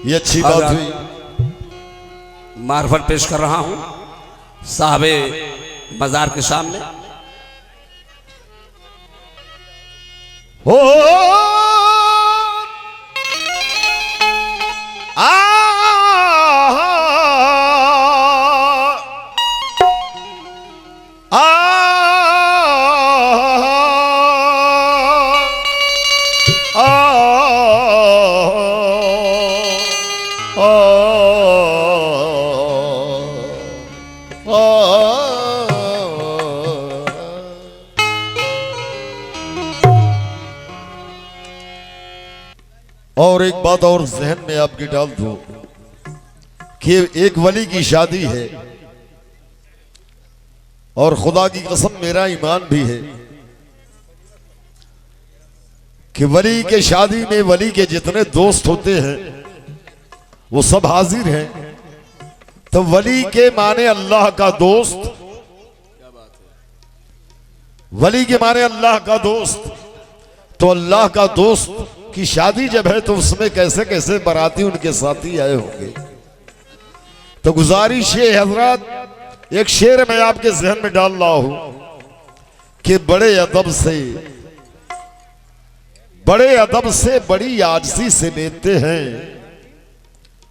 ये अच्छी बात हुई। मार्फत पेश कर रहा हूं साहबे मजार के सामने। हो और एक बात और जहन में आपकी डाल दूं कि एक वली की शादी है और खुदा की कसम मेरा ईमान भी है कि वली के शादी में वली के जितने दोस्त होते हैं वो सब हाजिर हैं। तो वली के माने अल्लाह का दोस्त, वली के माने अल्लाह का दोस्त। तो अल्लाह का दोस्त की शादी जब है तो उसमें कैसे कैसे बाराती उनके साथी आए होंगे। तो गुजारिश है हजरत, एक शेर मैं आपके जहन में डाल रहा हूं कि बड़े अदब से बड़ी आजिज़ी से लेते हैं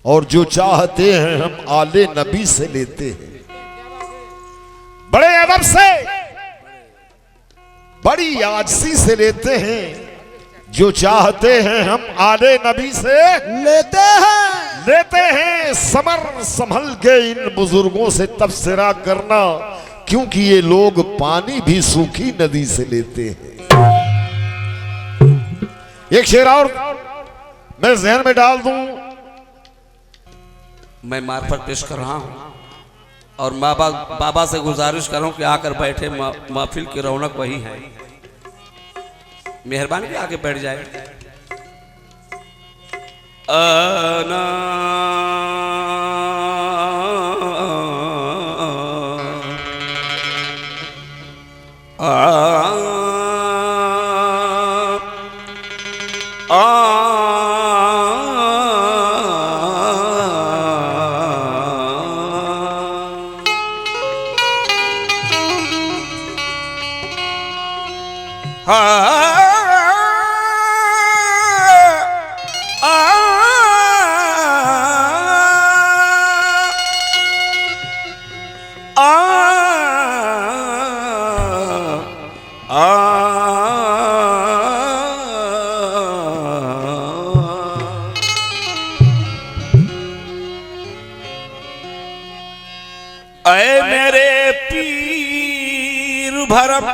और जो चाहते हैं हम आले नबी से लेते हैं। बड़े अदब से बड़ी आजिज़ी से लेते हैं, जो चाहते हैं हम आले नबी से लेते हैं। समर संभल के इन बुजुर्गों से तबसरा करना, क्योंकि ये लोग पानी भी सूखी नदी से लेते हैं। एक शेर और मैं जहन में डाल दूं, मैं मार्फत पेश कर रहा हूं और बाबा से गुजारिश करूं कि आकर बैठे, महफिल की रौनक वही है। मेहरबानी भी आके बैठ जाए। आना ऐ मेरे पीर भरम,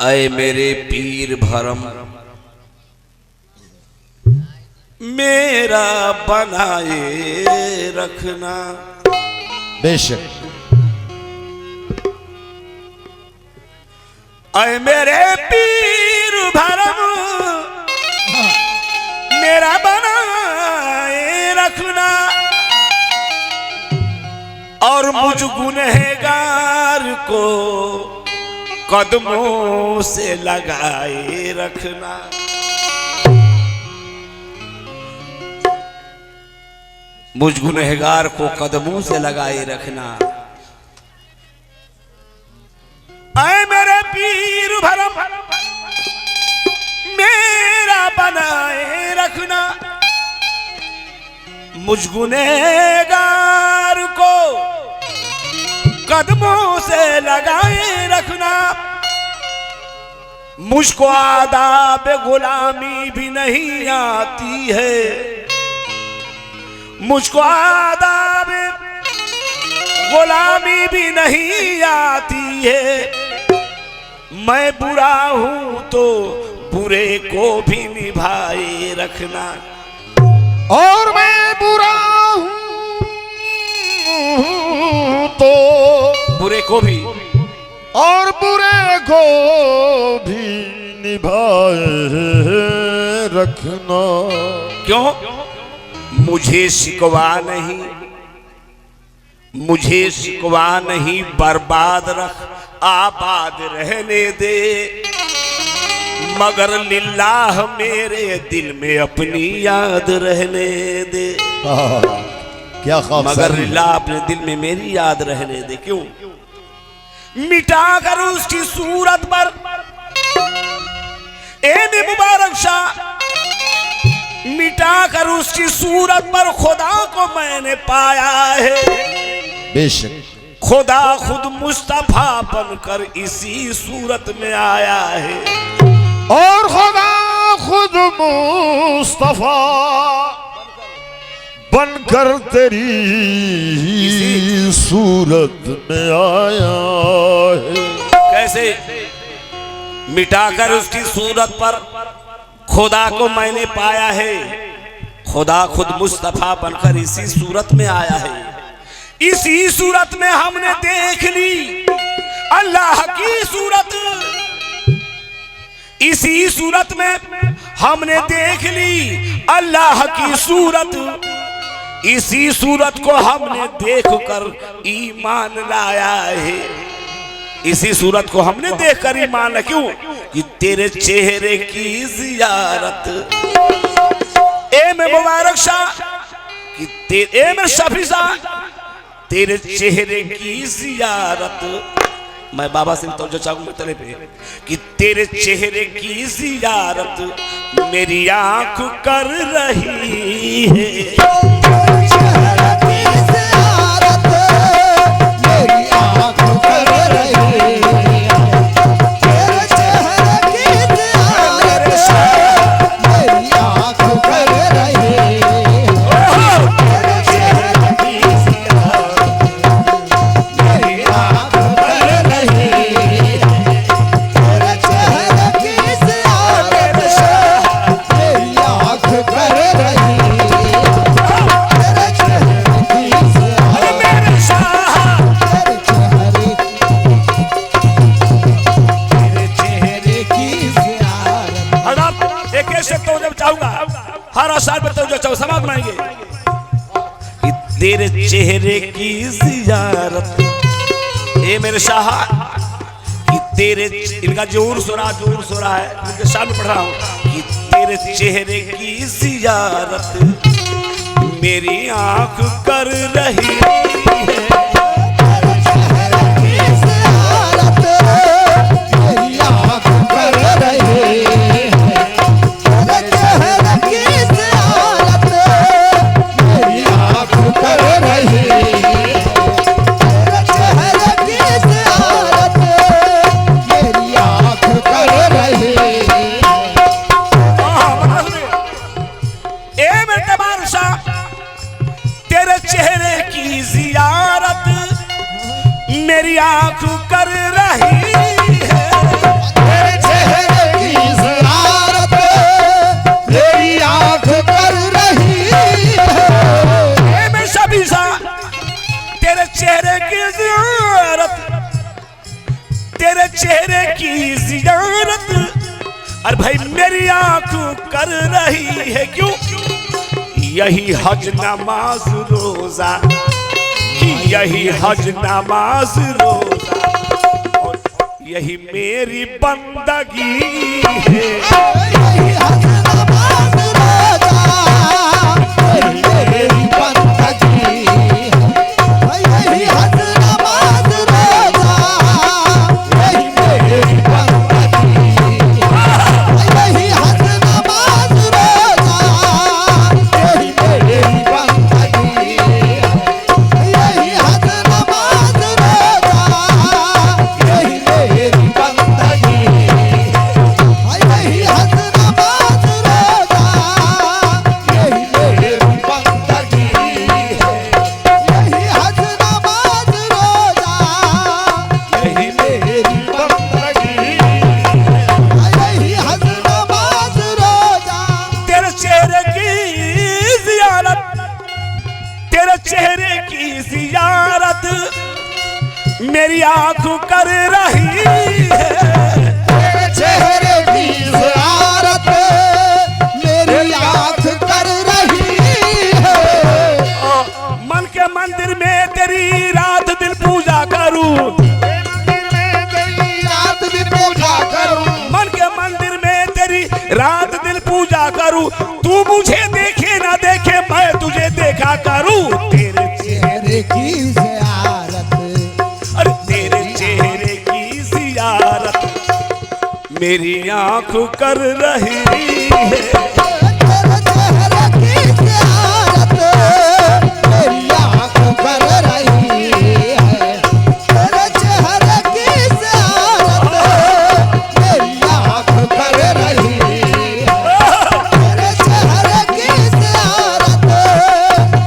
ऐ मेरे पीर भरम, मेरा बनाए रखना। बेशक ऐ मेरे पीर भरम, मेरा बनाए रखना और मुझ गुनहगार को कदमों से लगाए रखना। मुझ गुनहगार को कदमों से लगाए रखना। ऐ मेरे पीर भरम, मेरा बनाए रखना। मुझ गुनहगार को कदमों से लगाए रखना। मुझको आदाब गुलामी भी नहीं आती है, मुझको आदाब गुलामी भी नहीं आती है। मैं बुरा हूं तो बुरे को भी निभाए रखना, और मैं बुरा हूं तो बुरे को भी, और बुरे को भी निभाए रखना। क्यों? मुझे शिकवा नहीं, मुझे शिकवा नहीं, बर्बाद रख आबाद रहने दे, मगर लिल्लाह मेरे दिल में अपनी याद रहने दे। क्या ख्वाब, मगर लिल्लाह अपने दिल में मेरी याद रहने दे। क्यों? मिटा कर उसकी सूरत पर ए मुबारक शाह, मिटा कर उसकी सूरत पर खुदा को मैंने पाया है। बेशक खुदा खुद मुस्तफा बनकर इसी सूरत में आया है, और खुदा खुद मुस्तफा बनकर तेरी सूरत में आया है। कैसे? मिटाकर उसकी सूरत पर खुदा को मैंने पाया है, खुदा खुद मुस्तफा बनकर इसी सूरत में आया है। इसी सूरत में हमने देख ली अल्लाह की सूरत, इसी सूरत में हमने देख ली अल्लाह की सूरत, इसी सूरत को हमने देखकर ईमान लाया है, इसी सूरत को हमने देखकर ईमान लाया। क्यों? कि तेरे चेहरे की जियारत, ए में मुबारक शाह, कि ए में शफी शाह, तेरे चेहरे की जियारत, मैं बाबा से तवज्जो चाहूंगा तेरे पे, कि तेरे चेहरे की जियारत मेरी आंख कर रही है। हर आसार पर तो समाज बनाएंगे कि तेरे चेहरे की जियारत, ए मेरे शाह, कि तेरे, इनका जोर सुरा है, उनके सामने पढ़ रहा हूं कि तेरे चेहरे की जियारत मेरी आंख कर रही है। मेरी आंख कर रही है, तेरे चेहरे की ज़ियारत मेरी आंख कर रही है। मैं सभी सा तेरे चेहरे की ज़ियारत, तेरे चेहरे की ज़ियारत, अरे भाई मेरी आंख कर रही है। क्यों? यही हज नमाज रोजा, यही हज नमाज रोजा, यही मेरी बंदगी है। यही हज नमाज रोजा, यही मेरी बंदगी है। यही हज नमाज रोजा, यही मेरी बंदगी है। यही हज नमाज रोजा, यही मेरी बंदगी है। चेहरे की जियारत मेरी आंख कर रही है। तेरे चेहरे की ज़ियारत मेरी आंख कर रही है। मन के मंदिर में तेरी रात दिन पूजा करूं, रात दिन पूजा करूं, मन के मंदिर में तेरी रात दिन पूजा करूं। तू मुझे देखे ना देखे मैं तुझे देखा करूं। तेरे चेहरे की ज़ियारत, अरे तेरे चेहरे की जियारत मेरी आंख कर रही है। तेरे चेहरे की ज़ियारत मेरी आंख कर रही है। तेरे चेहरे की ज़ियारत मेरी आंख कर रही है। तेरे चेहरे की ज़ियारत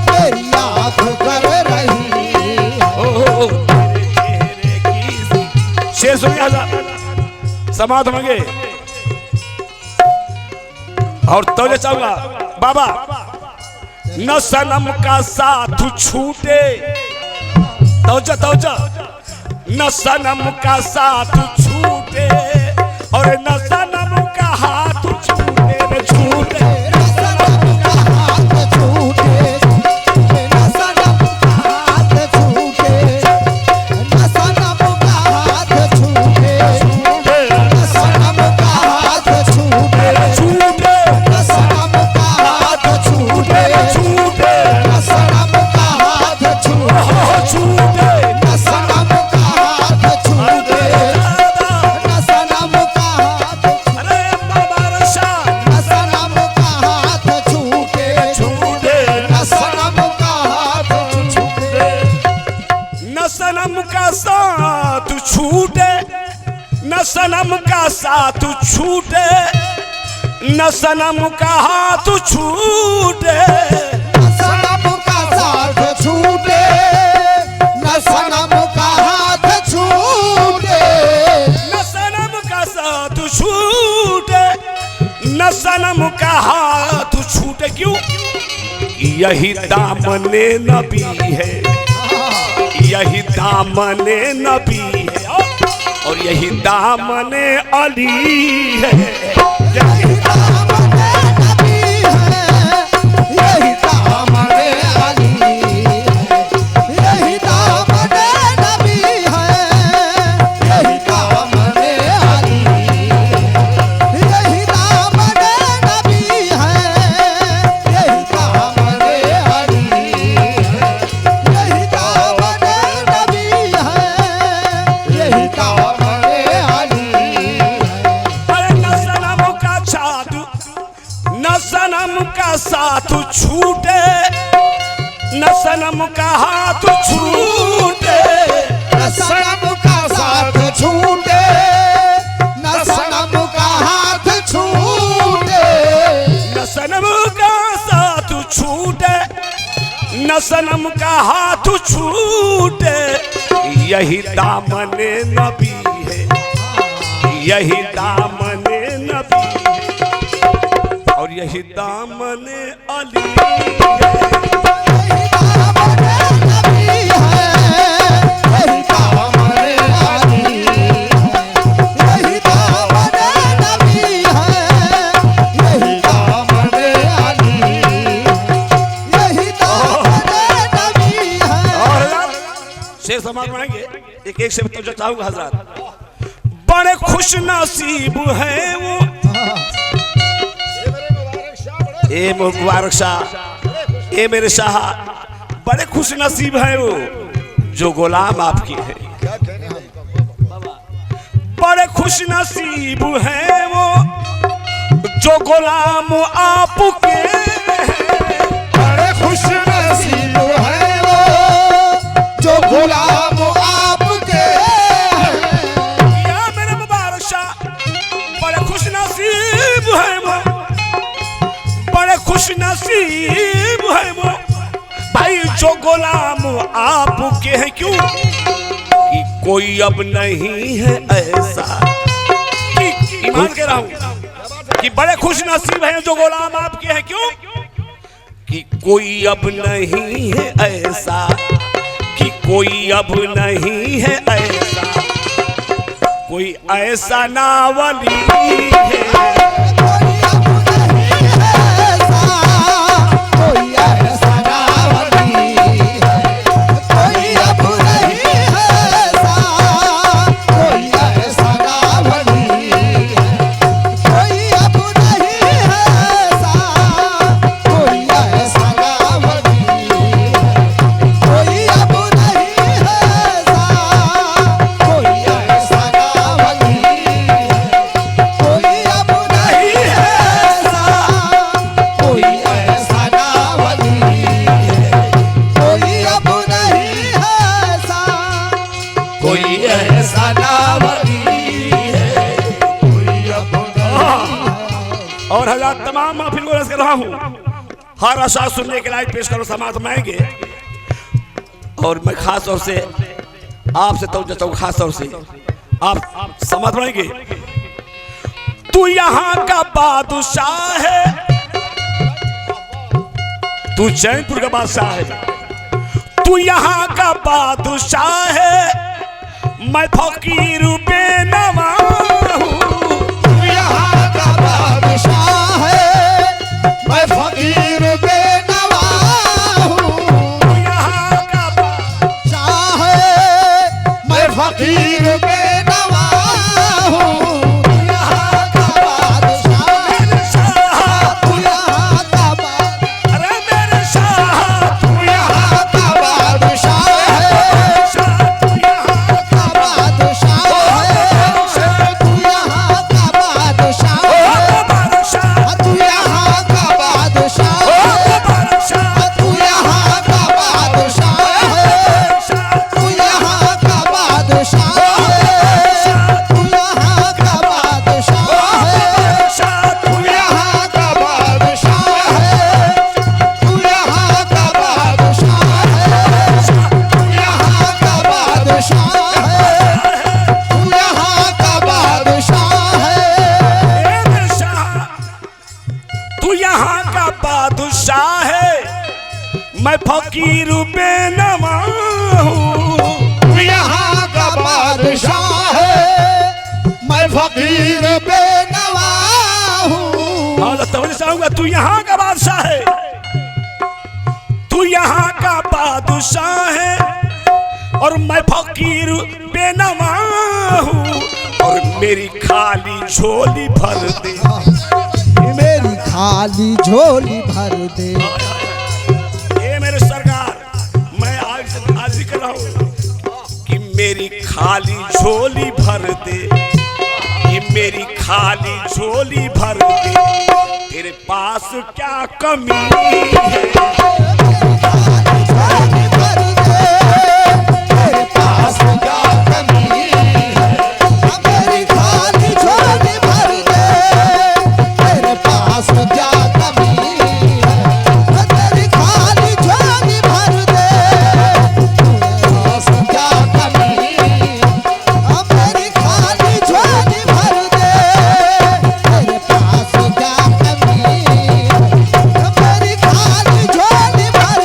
मेरी आंख कर रही है। शेर सुनिए हज़रात, समाध मांगे और तोजे चाहूंगा बाबा। न सनम का साथ छूटे, तोजा तोजा, न सनम का साथ छूटे और न सनम का हाथ छूटे, न छूटे। न सनम का हाथ छूटे, न सनम का हाथ छूटे, न सनम का हाथ छूटे, न सनम का हाथ छूटे, छूटे न सनम का हाथ छूटे, छूटे न सनम का हाथ छूटे, छूटे न सनम का हाथ छूटे, न सनम का हाथ, अरे बाबा रशा न सनम का हाथ छूटे, छूटे न सनम का हाथ छूटे। न सनम का साथ छूटे, न सनम का साथ छूटे, न सनम का हाथ छूटे। सनम का साथ छूटे, न सनम का हाथ छूटे, न सनम का साथ छूटे, न सनम का हाथ छूटे। क्यों? यही दामने नबी है, यही दामने नबी है और यही दामने अली है। यही दामने नबी है, यही दामने अली है, यही दामने नबी है, यही दामने अली है, यही दामने नबी है, यही दामने अली है, यही दामने नबी है, यही दामने अली है। अरे न सनम का साथ, न सनम का साथ छूटे, न सनम का हाथ छूटे। न सनम का साथ छूटे, न सनम का हाथ छूटे, न सनम का साथ छूटे, न सनम का हाथ छूटे। यही दामने नबी है, यही दामने नबी है और यही दामने अली है। यही दामने नबी है, यही दामने अली है, यही दामने नबी है, यही दामने अली है, यही दामने नबी है। और शेर समाज मांगे एक एक से तो चाहूंगा हजरत। बड़े खुश नसीब हैं वो, ए मुबारक शाह, ए मेरे शाह, बड़े खुश नसीब हैं वो जो गुलाम आपके हैं। बड़े खुश नसीब हैं वो जो गुलाम आपके हैं। बड़े खुश नसीब है वो जो गुलाम आपके हैं। या मेरे मुबारक शाह, बड़े खुश नसीब है वो, बड़े खुश नसीब है वो भाई जो गुलाम आपके हैं। क्यों कि कोई अब नहीं है ऐसा कि ईमान कह रहा हूं कि बड़े खुश नसीब हैं जो गुलाम आपके हैं। क्यों कि कोई अब नहीं है ऐसा, कि कोई अब नहीं है ऐसा, कोई ऐसा ना वली है। कोई ऐसा ना वली है, कोई अब नहीं है ऐसा, कोई ऐसा ना वली है, कोई अब नहीं है ऐसा, कोई ऐसा ना वली है, कोई अब नहीं है ऐसा, कोई ऐसा ना वली है, कोई अब नहीं है ऐसा, कोई ऐसा ना वली है, कोई अब नहीं है ऐसा, कोई ऐसा ना वली है, कोई अब नहीं। और हज़रात तमाम महफिल को अर्ज़ कर रहा हूँ, हर आशा सुनने के लायक पेश करो समात माएंगे। और मैं खास तौर से आपसे तवज्जो चाहूँ, खास तौर से आप समात माएंगे। तू यहाँ का बादशाह है, तू चैनपुर का बादशाह है, तू यहाँ का बादशाह है, मैं फकीर बेनवा हूँ। तू यहाँ का बादशाह है, मैं फकीर बेनवा हूँ। तू यहाँ का शाह है, मैं फकीर बेनवा हूँ। तू यहाँ का बादशाह है, तू यहाँ का बादशाह, अरे मेरे शाह, तू यहाँ का बादशाह है, तू यहाँ का बादशाह है, तू यहाँ का बादशाह है, बादशाह, तू यहाँ का बादशाह है, बादशाह, तू यहाँ का बादशाह है, तू यहाँ का बादशाह है, तू यहाँ का बादशाह है, तू यहाँ का बादशाह है, तू यहाँ का बादशाह है, तू यहाँ का बादशाह है, तू यहाँ का बादशाह है। ए मेरे शाह, तू यहाँ का बादशाह है, मैं फकीर बेनवा हूँ। तू यहाँ का बादशाह है, मैं फकीर बेनवा हूँ। और तवज्जो चाहूंगा, तू यहाँ का बादशाह है, तू यहाँ का बादशाह है, और मैं फकीर बेनवा हूँ। और मेरी खाली झोली भर दे, मेरी खाली झोली भर दे। ये मेरे सरकार, मैं आज ही कर रहा हूँ कि मेरी खाली झोली भर दे, ये मेरी खाली झोली भर दे, तेरे पास क्या कमी है। झोली भर दे, तेरे पास क्या कमी है। मेरी खाली झोली भर दे, तेरे पास क्या कमी है। तेरी खाली झोली भर दे, तेरे पास क्या कमी है। मेरी खाली झोली भर दे, तेरे पास क्या कमी है। मेरी खाली झोली भर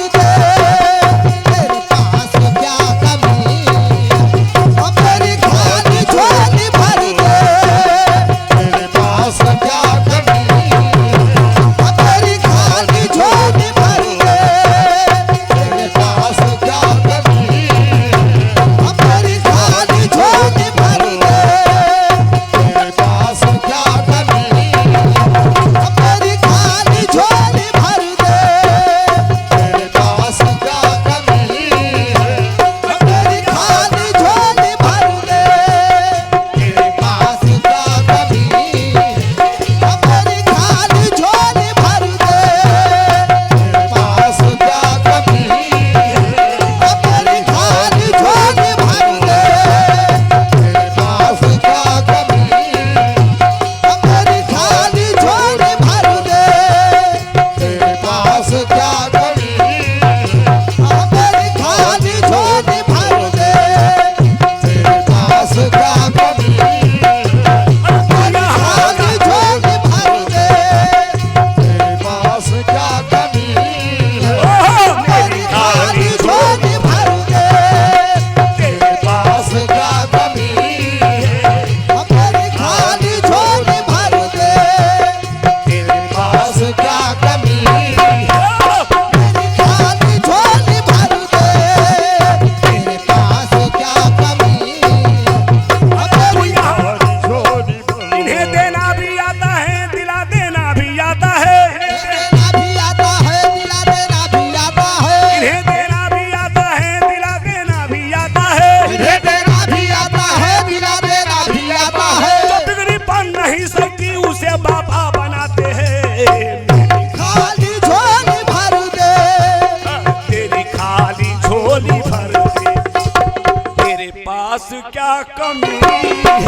कमी है।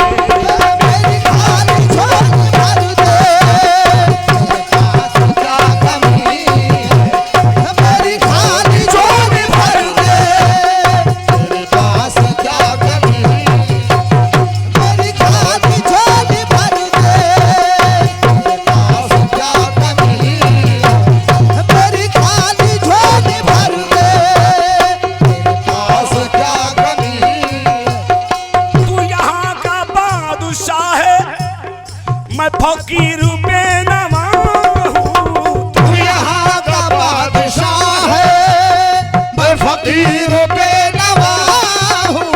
मेरी खाली झोली भर दे, तेरे पास क्या कमी है। मेरी खाली झोली भर दे, तेरे पास क्या कमी है। मेरी खाली झोली भर दे, तेरे पास क्या कमी है। मेरी खाली झोली भर दे, तेरे पास क्या कमी है। तू यहाँ का बादशाह है, मैं फकीर बेनवा हूँ। तू यहाँ का बादशाह है, मैं फकीर बेनवा हूँ।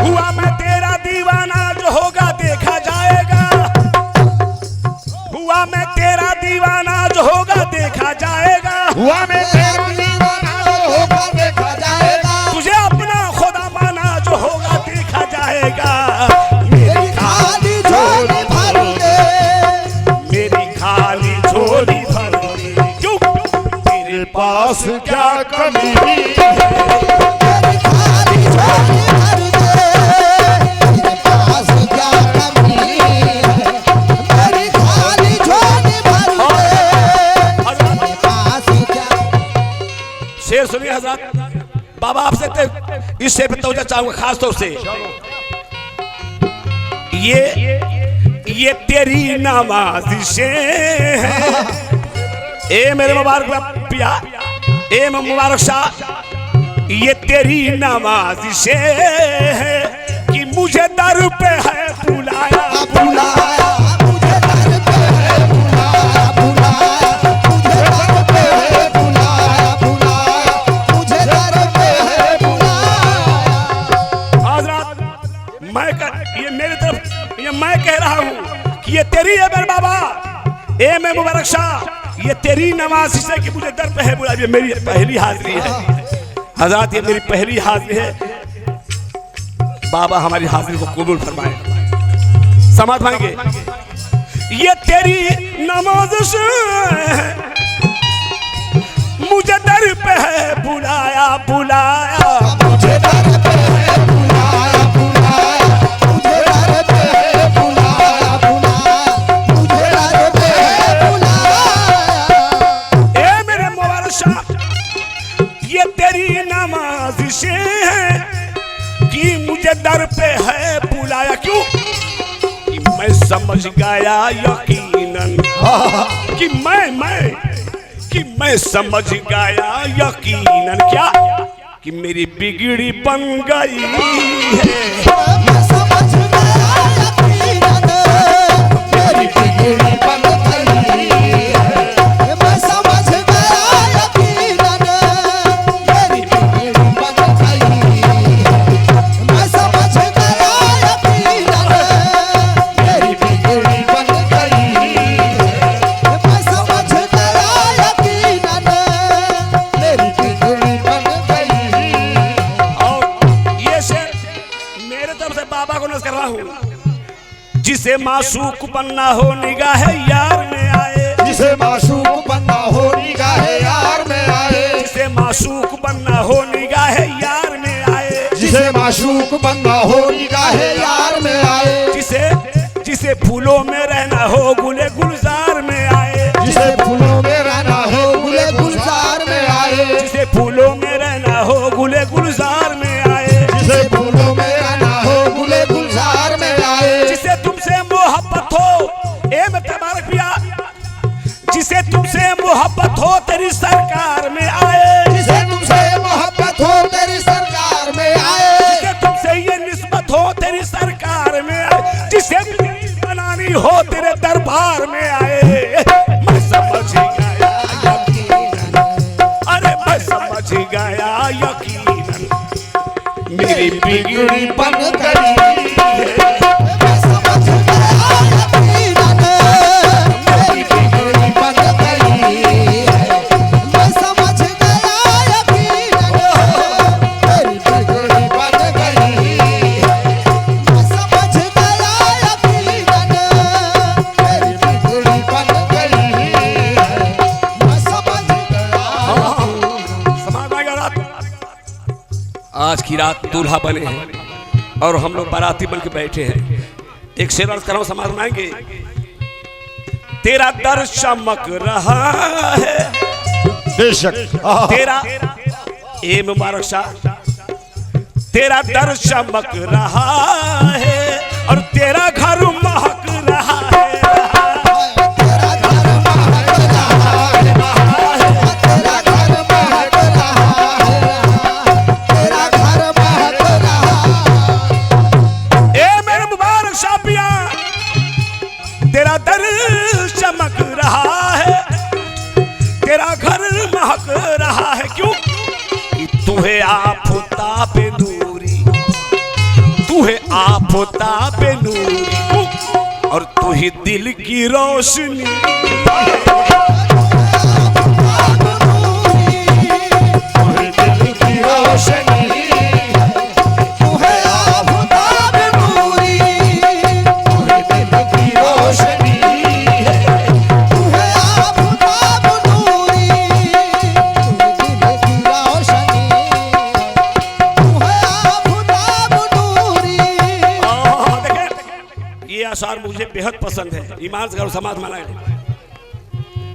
हुआ मैं तेरा दीवाना, जो होगा देखा जाएगा। हुआ मैं तेरा दीवाना, जो होगा देखा जाएगा। हुआ मैं तेरा दीवाना, होगा देखा जाएगा। तुझे अपना खुदा माना, जो होगा देखा जाएगा। मेरी खाली झोली भर दे, मेरी खाली झोली भर दे। क्यों? तेरे पास क्या कमी है। मेरी खाली झोली भर दे, तेरे पास क्या कमी है। मेरी खाली झोली भर दे, तेरे पास क्या। शेर सुनिए हजरत, बाबा आपसे इस शेर पे तवज्जो चाहूंगा खास तौर से। ये तेरी नवाज़िशें हैं। ए मेरे मुबारक पिया, ए मुबारक शाह, ये तेरी नवाज़िशें हैं कि मुझे दर पे है बुलाया। बुलाया मुझे दर पे है, बुलाया बुलाया मुझे दर पे है, बुलाया बुलाया मुझे दर पे है, बुलाया। हजरत ये मेरी तरफ ये मैं कह रहा हूँ कि ये तेरी है मेरे बाबा, ए मैं मुबारक शाह, ये तेरी नवाज़ी से कि मुझे दर पे है बुला। ये मेरी पहली हाजिरी है हजरत, ये मेरी पहली हाजिरी है। बाबा हमारी हाजिरी को कबूल फरमाए, समात मांगे। ये तेरी नमाज से मुझे दर पे है बुलाया बुलाया। मुझे दर पे है, बुलाया बुलाया मुझे दर पे है, बुलाया बुलाया मुझे दर पे है, बुलाया। ए मेरे मुबारक शाह, ये तेरी नवाज़िशें हैं कि मुझे दर पे है बुलाया। क्यों? कि मैं समझ गया यकीनन कि मैं समझ गया यकीनन क्या कि मेरी बिगड़ी बन गई है। मैं समझ गया यकीनन, मेरी बिगड़ी बन गई है। मैं समझ गया यकीनन, मेरी बिगड़ी बन गई है। मैं समझ गया यकीनन, मेरी बिगड़ी बन गई है। मैं समझ गया यकीनन, मेरी बिगड़ी बन गई है। और ये शेर मेरे तरफ से बाबा को नज़र कर रहा हूँ। जिसे मासूक बनना हो निगाह यार में आए, जिसे मासूक बनना हो निगाह यार में आए, जिसे मासूक बनना हो निगाह यार में आए, जिसे मासूक बनना हो निगाह यार में आए, जिसे फूलों में रहना हो गुले गुलजार में आए, जिसे फूलों में रहना हो गुले गुलजार में आए, जिसे फूलों में रहना हो गुले गुलजार में आए, जिसे फूलों में रहना हो गुले गुलजार में आए, जिसे तुमसे मोहब्बत हो, ए मैं तबारक पिया, जिसे तुमसे मोहब्बत हो तेरी सरकार में आए, जिसे तुमसे मोहब्बत हो तेरी सरकार में आए, जिसे तुमसे ये निस्बत हो तेरी सरकार में आए, जिसे बनानी हो तेरे दरबार में आए। मैं समझ गया यकीनन, अरे मैं समझ गया यकीनन, मेरी बिगड़ी बन गई है। मैं समझ गया यकीनन, मेरी बिगड़ी बन गई है। मैं समझ गया यकीनन, मेरी बिगड़ी बन गई है। मैं समझ गया यकीनन, मेरी बिगड़ी बन गई है। मैं समझ गया। समाज आएगा रात, आज की रात दूल्हा बने हैं, और हम लोग बाराती बन के बैठे हैं। एक शेर अर्ज कर रहा हूं, समाज में आएंगे। तेरा दर चमक रहा है, बेशक तेरा ए मुबारक शाह, तेरा दर चमक रहा है और तेरा घर महक रहा है। तेरा घर महक रहा है, तेरा घर महक रहा है, तेरा घर महक रहा है। ए मेरे मुबारक शापिया, तेरा दर चमक रहा है, तेरा घर महक रहा है। क्यों? कि तू है आफताब नूरी, तू है आफताब नूरी और तू ही दिल की रोशनी। आसार मुझे बेहद पसंद है, ईमान से समाज माना है।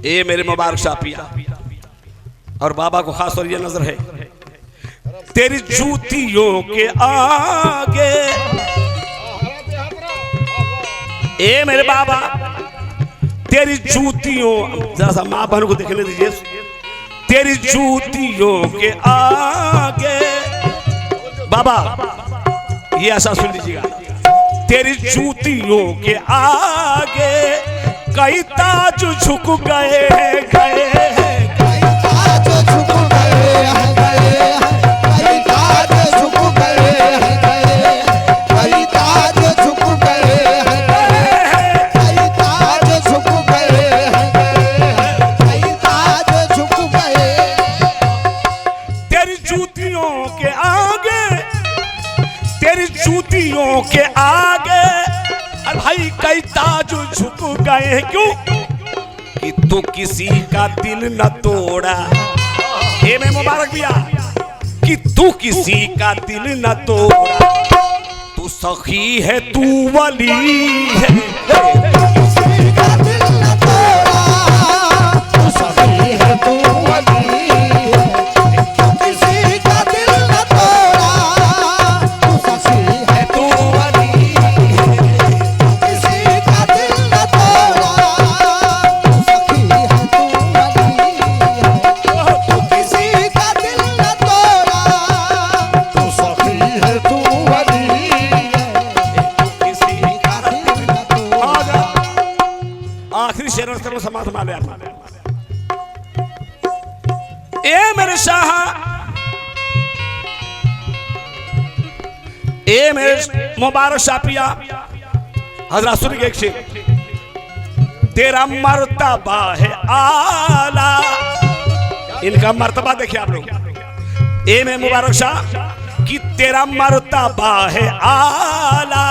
ए मेरे मुबारक शापिया और बाबा को खास तौर ये नजर है, तेरी जूतियों के आगे, ए मेरे बाबा तेरी जूतियों, जरा सा माँ बहन को देखने दीजिए, तेरी जूतियों के आगे बाबा ये आशा सुन लीजिएगा, तेरी जूतियों के आगे कई ताज झुक गए हैं, गए हैं, कई ताज झुक गए हैं, गए हैं, कई ताज झुक गए हैं, गए हैं, कई ताज झुक गए हैं, गए हैं, कई ताज झुक गए हैं, गए हैं, कई ताज झुक गए। तेरी जूतियों के आगे, तेरी जूतियों के आगे अरे भाई कई ताज झुक गए हैं। क्यों? कि तू किसी का दिल न तोड़ा, ए मैं मुबारक भैया, कि तू किसी का दिल न तोड़ा, तू सखी है तू वली है, किसी का दिल न तोड़ा, तू सखी है तू वली है, किसी का दिल न तोड़ा, तू सखी है तू वली है, किसी का दिल न तोड़ा, तू सखी है तू वली है, तू किसी का दिल न तोड़ा, तू सखी है तू वली है, किसी का दिल न तोड़ा। आखिरी शेर करो समाज माले ए मेरे शाह, ए मेरे मुबारक शापिया हजरत सुन के एक शेर, तेरा मर्तबा है आला, इनका मर्तबा देखिए आप लोग, ए मेरे मुबारक शाह कि तेरा मर्तबा है आला,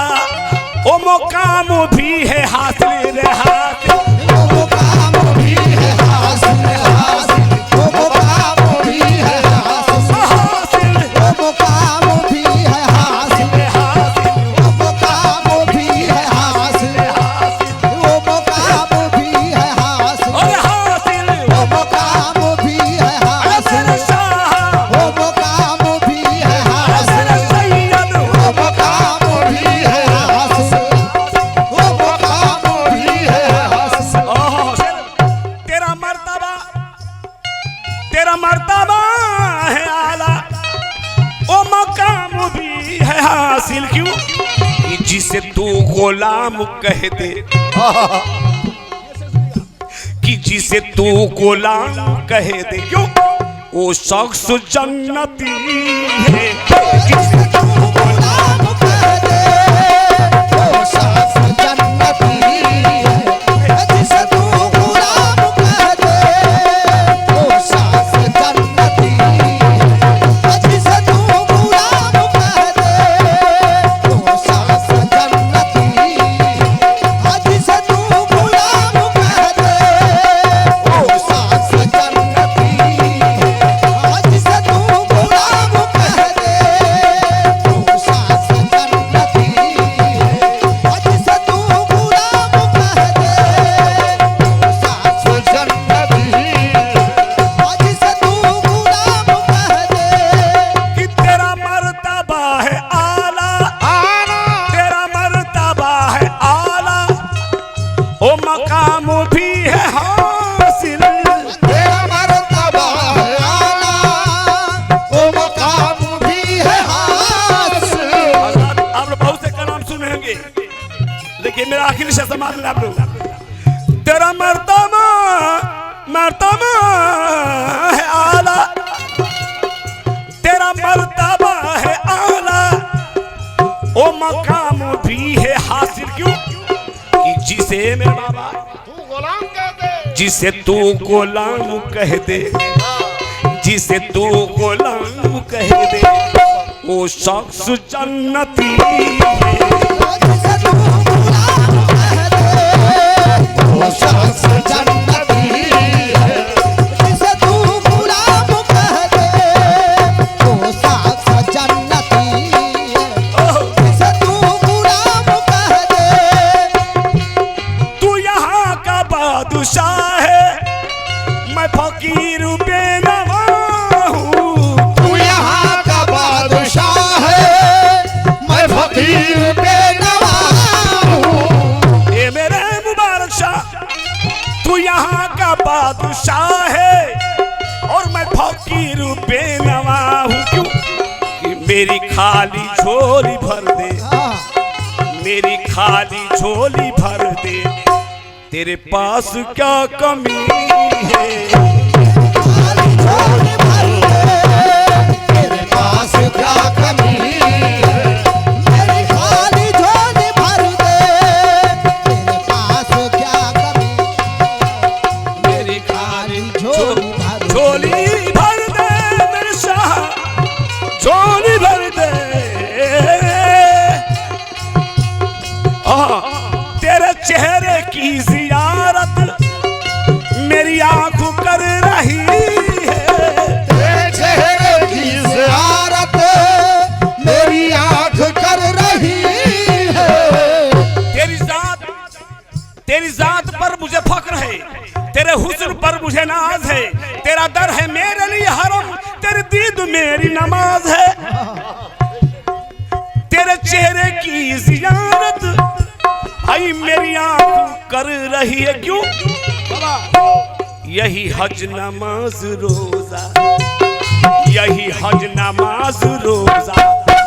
ओ मुकाम भी है हासिल रे हासिल, वो मुकाम भी है हासिल, हासिल, वो मुकाम भी है हासिल, हासिल वो मुकाम भी है हासिल, हासिल वो मुकाम भी है हासिल, वो मुकाम भी है हासिल, और हासिल वो मुकाम भी है हासिल, मेरे शाह वो मुकाम भी है हासिल, मेरे सैयद वो मुकाम भी है हासिल, वो मुकाम भी है हासिल। ओह, तेरा मर्तबा है आला, ओ मकाम भी है हासिल। क्यों? कि जिसे तू गुलाम कह दे, कि जिसे तू गुलाम कह दे, क्यों? वो शख्स जन्नती है, जिसे तू गुलाम कह दे, वो शख्स जन्नती है, जिसे तू गुलाम कह दे, वो शख्स जन्नती है, जिसे तू गुलाम कह दे, वो शख्स जन्नती है, जिसे तू गुलाम कह दे, वो शख्स जन्नती है, जिसे तू गुलाम कह दे, जिसे मेरे बाबा तू गुलाम कह दे, जिसे तू गुलाम कह दे, जिसे तू गुलाम कह दे, वो शख्स जन्नती है। जिसे तू गुलाम कह दे वो शख्स जन्नती है। जिसे तू गुलाम कह दे वो शख्स जन्नती है। जिसे तू गुलाम कह दे। तू यहाँ का बादशाह है, मैं फकीर बेनवा हूँ। तू यहाँ का बादशाह है, मैं फकीर बेनवा हूँ। ये मेरे मुबारक शाह, तू यहाँ का बादशाह है और मैं फकीर बेनवा हूँ। क्यों कि मेरी खाली झोली भर दे, मेरी खाली झोली भर दे, तेरे पास क्या कमी है। खाली झोली भर दे, तेरे पास क्या कमी है। मेरी खाली झोली भर दे, तेरे पास क्या कमी। मेरी खाली झोली भर दे। झोली भर दे मेरे शाह, झोली भर दे। तेरे चेहरे की जियारत मेरी आंख कर रही है। तेरे चेहरे की ज़ियारत मेरी आँख कर रही है। तेरी जात पर मुझे फक्र है, तेरे हुस्न पर मुझे नाज है। तेरा दर है मेरे लिए हरम, तेरी दीद मेरी नमाज है। तेरे चेहरे की जियारत आई मेरी आंख कर रही है। क्यों यही हज नमाज रोजा, यही हज नमाज रोजा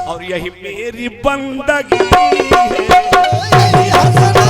और यही मेरी बंदगी है। यही हसन